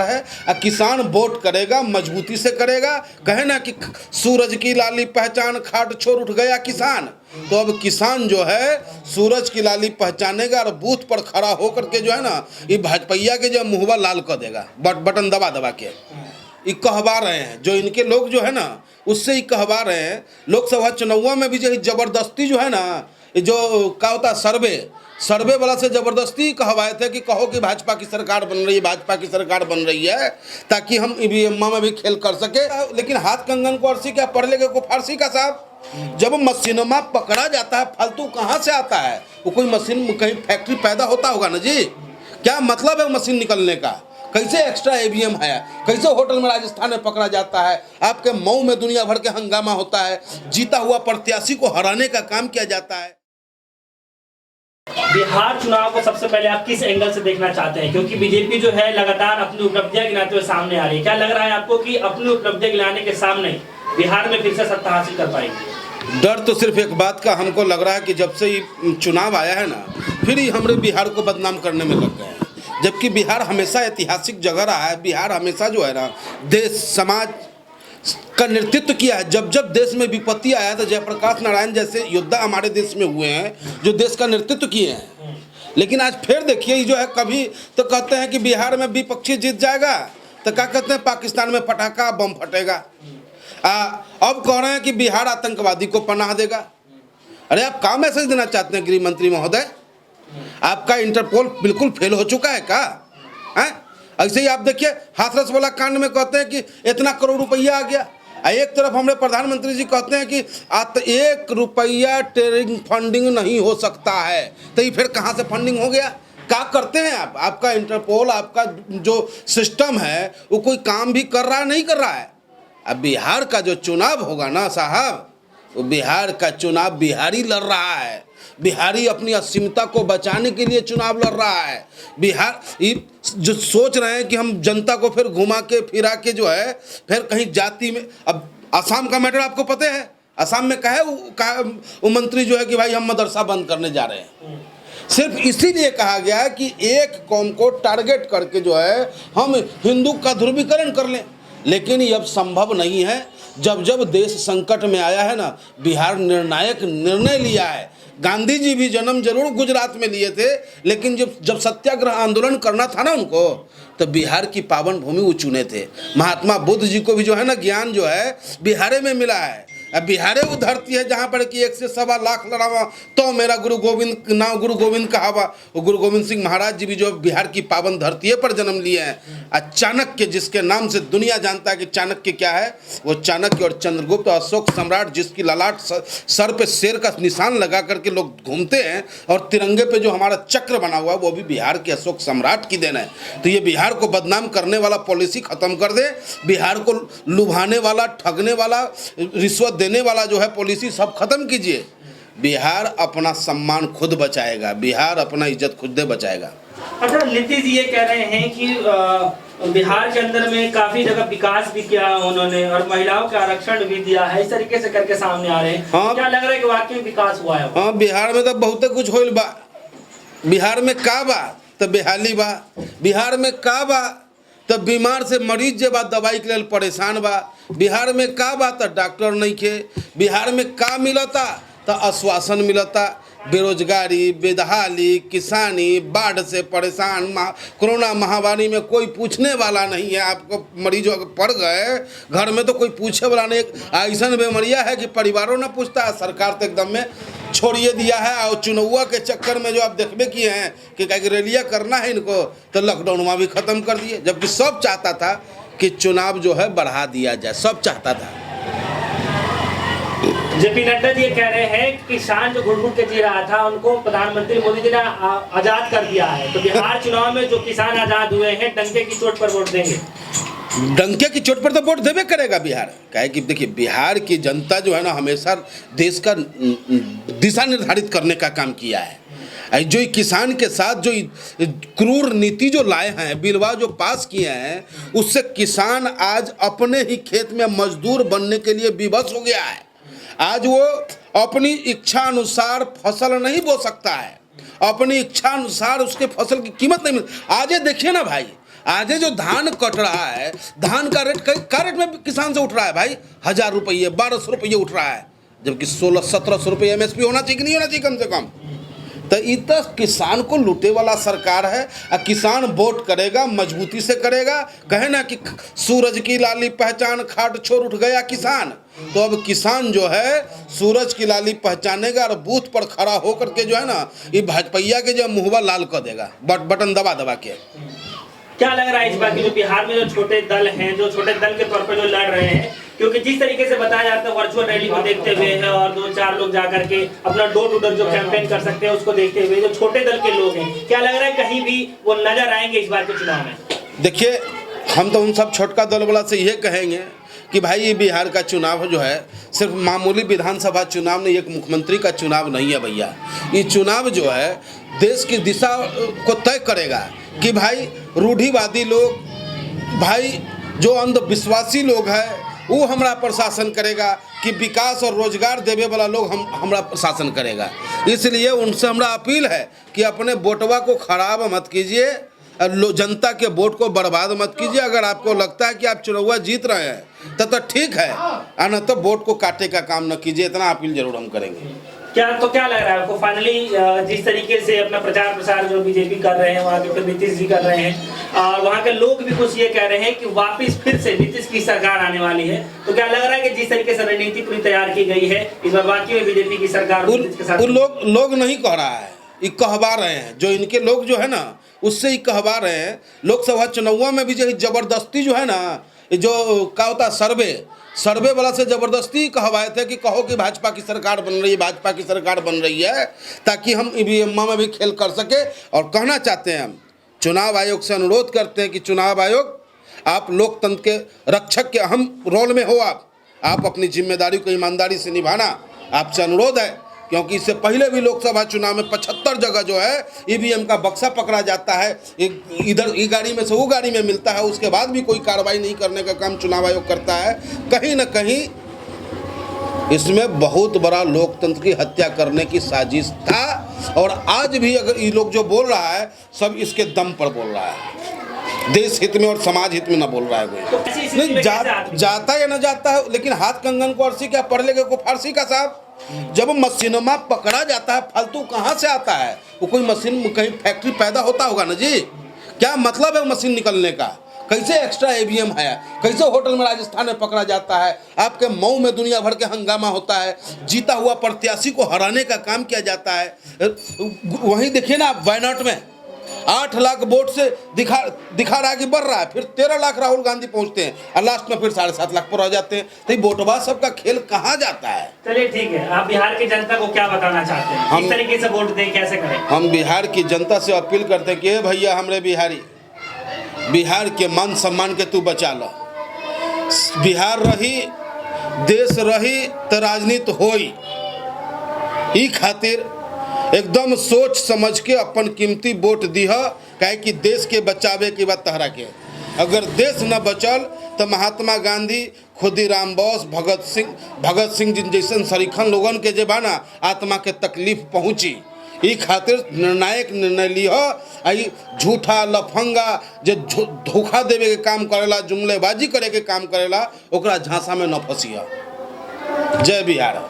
है। किसान वोट करेगा, मजबूती से करेगा। कहे ना कि सूरज की लाली पहचान, खाट छोड़ उठ गया किसान। तो अब किसान जो है सूरज की लाली पहचानेगा और बूथ पर खड़ा होकर के जो है ना ये भाजपैया के जो मुहबा लाल कर देगा, बटन दबा दबा के। ये कहवा रहे हैं जो इनके लोग जो है ना, उससे ही कहवा रहे हैं। लोकसभा चुनाव में भी जो जबरदस्ती जो है ना, जो क्या होता है सर्वे वाला से जबरदस्ती कहवाए थे कि कहो कि भाजपा की सरकार बन रही है, भाजपा की सरकार बन रही है, ताकि हम ईवीएम में भी खेल कर सके। लेकिन हाथ कंगन को अर्सी क्या, पढ़ लेगे को फारसी का साहब। जब मशीनों में पकड़ा जाता है, फालतू कहाँ से आता है? वो कोई मशीन कहीं फैक्ट्री पैदा होता होगा ना जी। क्या मतलब है मशीन निकलने का? कैसे एक्स्ट्रा ईवीएम है? कैसे होटल में राजस्थान में पकड़ा जाता है? आपके मऊ में दुनिया भर के हंगामा होता है, जीता हुआ प्रत्याशी को हराने का काम किया जाता है। बिहार चुनाव को सबसे पहले आप किस एंगल से देखना चाहते हैं? क्योंकि बीजेपी जो है लगातार अपनी उपलब्धियां गिनाते हुए सामने आ रही है। क्या लग रहा है आपको कि अपनी उपलब्धियां गिनाने के सामने बिहार में फिर से सत्ता हासिल कर पाएंगे? डर तो सिर्फ एक बात का हमको लग रहा है कि जब से ये चुनाव आया है ना, फिर ही हमारे बिहार को बदनाम करने में लग गए हैं। जबकि बिहार हमेशा ऐतिहासिक जगह रहा है। बिहार हमेशा जो है ना देश समाज का नेतृत्व किया है। जब जब देश में विपत्ति आया तो जयप्रकाश नारायण जैसे योद्धा हमारे देश में हुए हैं जो देश का नेतृत्व किए हैं। लेकिन आज फिर देखिए जो है, कभी तो कहते हैं कि बिहार में विपक्षी जीत जाएगा, तो क्या कहते हैं पाकिस्तान में पटाखा बम फटेगा। अब कह रहे हैं कि बिहार आतंकवादी को पनाह देगा। अरे आप क्या मैसेज देना चाहते हैं गृह मंत्री महोदय? आपका इंटरपोल बिल्कुल फेल हो चुका है क्या? ऐसे ही आप देखिए हाथरस वाला कांड में कहते हैं कि इतना करोड़ रुपया आ गया। एक तरफ हमारे प्रधानमंत्री जी कहते हैं कि 1 रुपया टेरिंग फंडिंग नहीं हो सकता है, तो ये फिर कहाँ से फंडिंग हो गया? क्या करते हैं आप? आपका इंटरपोल, आपका जो सिस्टम है वो कोई काम भी कर रहा है, नहीं कर रहा है। अब बिहार का जो चुनाव होगा ना साहब, वो बिहार का चुनाव बिहारी लड़ रहा है। बिहारी अपनी असीमता को बचाने के लिए चुनाव लड़ रहा है। बिहार जो सोच रहे हैं कि हम जनता को फिर घुमा के फिरा के जो है फिर कहीं जाति में। अब असम का मैटर आपको पता है, असम में कहे वो मंत्री जो है कि भाई हम मदरसा बंद करने जा रहे हैं। सिर्फ इसीलिए कहा गया है कि एक कौम को टारगेट करके जो है हम हिंदू का ध्रुवीकरण कर लें। लेकिन ये अब संभव नहीं है। जब जब देश संकट में आया है ना, बिहार निर्णायक निर्णय लिया है। गांधी जी भी जन्म जरूर गुजरात में लिए थे, लेकिन जब सत्याग्रह आंदोलन करना था ना उनको, तो बिहार की पावन भूमि वो चुने थे। महात्मा बुद्ध जी को भी जो है ना ज्ञान जो है बिहार में मिला है। अब बिहारे वो धरती है जहाँ पर कि 1 से 1.25 लाख लड़ावा तो मेरा गुरु गोविंद कहावा। वो गुरु गोविंद सिंह महाराज जी भी जो बिहार की पावन धरती पर जन्म लिए हैं। चाणक्य जिसके नाम से दुनिया जानता है कि चाणक्य क्या है, वो चाणक्य और चंद्रगुप्त अशोक सम्राट जिसकी ललाट सर पे शेर का निशान लगा करके लोग घूमते हैं, और तिरंगे पे जो हमारा चक्र बना हुआ है वो भी बिहार के अशोक सम्राट की देन है। तो ये बिहार को बदनाम करने वाला पॉलिसी खत्म कर दे। बिहार को लुभाने वाला, ठगने वाला, रिश्वत देने वाला जो है पॉलिसी सब खत्म कीजिए। बिहार अपना सम्मान खुद बचाएगा, बिहार अपना इज्जत खुद बचाएगा। अच्छा, नीतीश जी ये कह रहे हैं कि बिहार के अंदर में काफी जगह विकास भी किया उन्होंने और महिलाओं का आरक्षण भी दिया है, इस तरीके से करके सामने आ रहे हैं। हाँ, क्या लग रहा है कि वाकई विकास हुआ है? हाँ, बिहार में तो बहुत कुछ होइल बा। बिहार में का बा तो बेहाली बा। बिहार में का बा तो बीमार से मरीज जे बा दवाई के लिए परेशान बा। बिहार में का बा तो डॉक्टर नहीं खे। बिहार में का मिलता तो आश्वासन मिलता। बेरोजगारी, बेदहाली, किसानी, बाढ़ से परेशान, कोरोना महामारी में कोई पूछने वाला नहीं है। आपको मरीजों पड़ गए घर में तो कोई पूछे वाला नहीं। ऐसा बीमारियाँ है कि परिवारों ने पूछता है, सरकार तो एकदम में छोड़िए दिया है। और चुनाव के चक्कर में जो आप देखबे किए हैं कि रैलियाँ करना है इनको, तो लॉकडाउन में भी ख़त्म कर दिए। जबकि सब चाहता था कि चुनाव जो है बढ़ा दिया जाए, सब चाहता था। जेपी नड्डा जी कह रहे हैं कि किसान जो घुट घुट के जी रहा था उनको प्रधानमंत्री मोदी जी ने आजाद कर दिया है। तो बिहार चुनाव में जो किसान आजाद हुए हैं डंके की चोट पर वोट देंगे। डंके की चोट पर तो वोट देवे करेगा बिहार। क्या कि देखिए बिहार की जनता जो है ना हमेशा देश का दिशा निर्धारित करने का काम किया है। जो किसान के साथ जो क्रूर नीति जो लाए हैं, बिलवा जो पास किए हैं, उससे किसान आज अपने ही खेत में मजदूर बनने के लिए विवश हो गया है। आज वो अपनी इच्छा अनुसार फसल नहीं बो सकता है, अपनी इच्छा अनुसार उसके फसल की कीमत नहीं मिल। आज ये देखिए ना भाई, आज ये जो धान कट रहा है, धान का रेट क्या रेट में किसान से उठ रहा है भाई? 1000 रुपये, 1200 रुपये उठ रहा है, जबकि 1600-1700 रुपये MSP होना चाहिए कि नहीं होना चाहिए कम से कम। तो इतना किसान को लूटे वाला सरकार है। और किसान वोट करेगा, मजबूती से करेगा। कहे ना कि सूरज की लाली पहचान खाट छोड़ उठ गया किसान, तो अब किसान जो है सूरज की लाली पहचानेगा और बूथ पर खड़ा होकर के जो है ना ये भाजपैया के जो मुहवा लाल कर देगा, बटन दबा दबा के। क्या लग रहा है इस बार की जो बिहार में जो छोटे दल हैं, जो छोटे दल के तौर पर जो लड़ रहे हैं, क्योंकि जिस तरीके से बताया जाता है वर्चुअल रैली को देखते हुए है और 2-4 लोग जाकर के अपना डोर टू डोर जो कैंपेन कर सकते हैं उसको देखते हुए जो छोटे दल के लोग हैं, क्या लग रहा है कहीं भी वो नजर आएंगे इस बार के चुनाव में? देखिए, हम तो उन सब छोटका दल वाला से ये कहेंगे कि भाई ये बिहार का चुनाव जो है सिर्फ मामूली विधानसभा चुनाव नहीं, एक मुख्यमंत्री का चुनाव नहीं है भैया। ये चुनाव जो है देश की दिशा को तय करेगा कि भाई रूढ़िवादी लोग, भाई जो अंधविश्वासी लोग हैं वो हमारा प्रशासन करेगा कि विकास और रोजगार देवे वाला लोग हमारा प्रशासन करेगा। इसलिए उनसे हमारा अपील है कि अपने वोटवा को खराब मत कीजिए, जनता के वोट को बर्बाद मत कीजिए। अगर आपको लगता है कि आप चुनाव जीत रहे हैं तो ठीक है, और न तो वोट को काटे का काम न कीजिए। इतना अपील जरूर हम करेंगे। क्या लग रहा है आपको फाइनली जिस तरीके से अपना प्रचार प्रसार जो बीजेपी कर रहे हैं, वहाँ के फिर नीतीश जी कर रहे हैं और वहाँ के लोग भी कुछ ये कह रहे हैं कि वापस फिर से नीतीश की सरकार आने वाली है, तो क्या लग रहा है कि जिस तरीके से रणनीति पूरी तैयार की गई है इस बार वाकई में बीजेपी की सरकार के साथ? लोग नहीं कह रहा है, ये कहवा रहे हैं। जो इनके लोग जो है ना उससे ही कहवा रहे हैं। लोकसभा चुनाव में भी जो जबरदस्ती जो है ना, जो क्या होता है सर्वे वाला से जबरदस्ती कहवाए थे कि कहो कि भाजपा की सरकार बन रही है, भाजपा की सरकार बन रही है, ताकि हम EVM में भी खेल कर सके। और कहना चाहते हैं, हम चुनाव आयोग से अनुरोध करते हैं कि चुनाव आयोग, आप लोकतंत्र के रक्षक के अहम रोल में हो, आप अपनी जिम्मेदारी को ईमानदारी से निभाना आपसे अनुरोध है। क्योंकि इससे पहले भी लोकसभा चुनाव में 75 जगह जो है EVM का बक्सा पकड़ा जाता है, इधर ई गाड़ी में से वो गाड़ी में मिलता है, उसके बाद भी कोई कार्रवाई नहीं करने का काम चुनाव आयोग करता है। कहीं ना कहीं इसमें बहुत बड़ा लोकतंत्र की हत्या करने की साजिश था। और आज भी अगर ये लोग जो बोल रहा है सब इसके दम पर बोल रहा है, देश हित में और समाज हित में ना बोल रहा है कोई। नहीं जाता या ना जाता है, लेकिन हाथ कंगन को अर्सी क्या पढ़ लेगा को फारसी का साहब। जब मशीनमा पकड़ा जाता है फालतू कहाँ से आता है? वो कोई मशीन कहीं फैक्ट्री पैदा होता होगा ना जी। क्या मतलब है मशीन निकलने का? कैसे एक्स्ट्रा EVM है? कैसे होटल में राजस्थान में पकड़ा जाता है? आपके मऊ में दुनिया भर के हंगामा होता है, जीता हुआ प्रत्याशी को हराने का काम किया जाता है। वहीं देखिए ना आप वायनाड में 8 लाख वोट से दिखा रहा है कि बढ़ रहा है, फिर 13 लाख राहुल गांधी पहुंचते हैं और लास्ट में फिर 7.5 लाख पर रह जाते हैं। तो वोटवा सबका खेल कहाँ जाता है? चलिए ठीक है, आप बिहार की जनता को क्या बताना चाहते हैं? किस तरीके से वोट दें, कैसे करें? हम बिहार की जनता से अपील करते हैं कि भैया हमरे बिहारी, बिहार के मान सम्मान के तू बचा लो। बिहार रही, देश रही तो राजनीति होई। ई खातिर एकदम सोच समझ के अपन कीमती वोट दीह, काहे कि देश के बचावे की बात तहरा के। अगर देश न बचल तो महात्मा गांधी, खुदीराम बोस, भगत सिंह जिन जैसन सरीखन लोगन के जे बाना आत्मा के तकलीफ पहुँची। ई खातिर निर्णायक निर्णय लिह। आई झूठा लफंगा जो धोखा देवे के काम करेला, जुमलेबाजी करे के काम करेला, ओकरा झांसा में न फंसिया। जय बिहार।